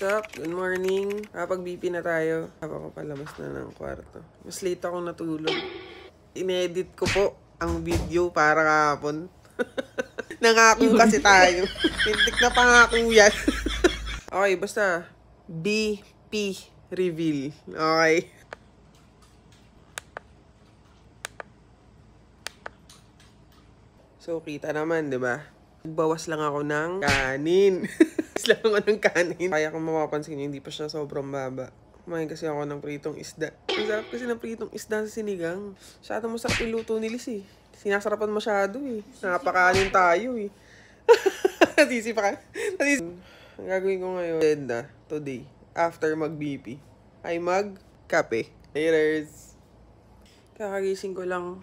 up? Good morning. Kapag-BP na tayo. Habang ko palabas na ng kwarto. Mas late akong natulog. Inedit ko po ang video para kahapon. Nangako kasi tayo. Pintik na pangako yan. Okay, basta BP reveal. Okay. So, kita naman, di ba? Bawas lang ako ng kanin. Lang ako ng kanin. Kaya kung mapapansin nyo, hindi pa siya sobrang baba. Kumain kasi ako ng pritong isda. Ang sarap kasi ng pritong isda sa sinigang. Masyado masarap yung luto ni Liz eh. Sinasarapan masyado eh. Napakanin tayo eh. Nasisi pa ka. Ang gagawin ko ngayon, today, after mag-BP, ay mag-kape. Laters. Kakagising ko lang.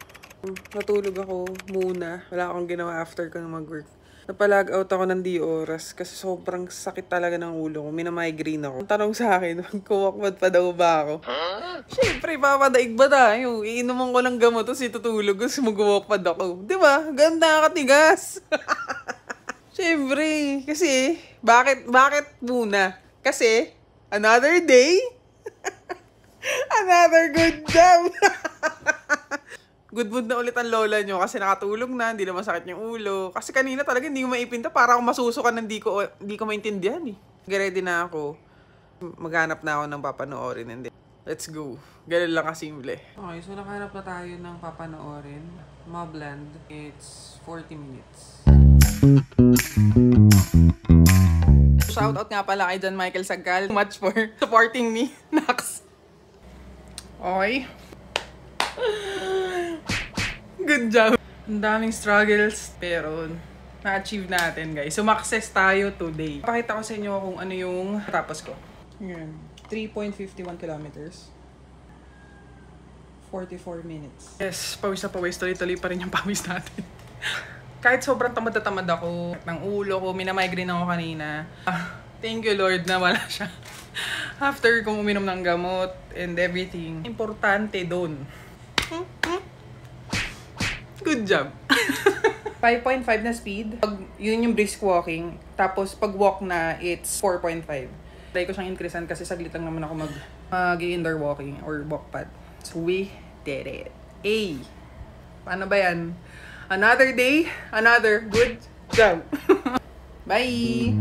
Natulog ako muna. Wala akong ginawa after ko na mag-work. Napalag out ako ng di oras kasi sobrang sakit talaga ng ulo ko. Minamigraine ako. Ang tanong sa akin, magkuwakbad pa daw ba ako? Siyempre, papadaig ba tayo? Iinuman ko ng gamot tapos itutulog tapos mag-walkpad ako. Diba? Ganda katigas. Siyempre. Kasi, bakit muna? Kasi, another day, another good job. Good mood na ulit ang lola nyo kasi nakatulog na, hindi na masakit yung ulo. Kasi kanina talaga hindi ko maipinta para akong masusukan na hindi ko maintindihan eh. Ready na ako. Maghanap na ako ng papanoorin. And then, let's go. Ganun lang kasimple. Okay, so nakahanap na tayo ng papanoorin. Mobland. It's 40 minutes. Shoutout nga pala kay John Michael Sagcal. Much for supporting me. Nax. Okay. Good job. Ang daming struggles, pero na-achieve natin, guys. Sumakses tayo today. Pakita ko sa inyo kung ano yung tapos ko. Yan. 3.51 kilometers. 44 minutes. Yes, pawis na pawis. Tuloy-tuloy pa rin yung pawis natin. Kahit sobrang tamad na tamad ako ng ulo ko, minamigraine ako kanina. Thank you, Lord, na wala siya. After kong uminom ng gamot and everything. Importante doon. Good job. 5.5 na speed. Yun yung brisk walking. Tapos pag walk na, it's 4.5. Try ko siyang increasean kasi saglit lang naman ako mag-indoor walking or walk pad. So we did it. A. Paano ba yan? Another day, another good job. Bye!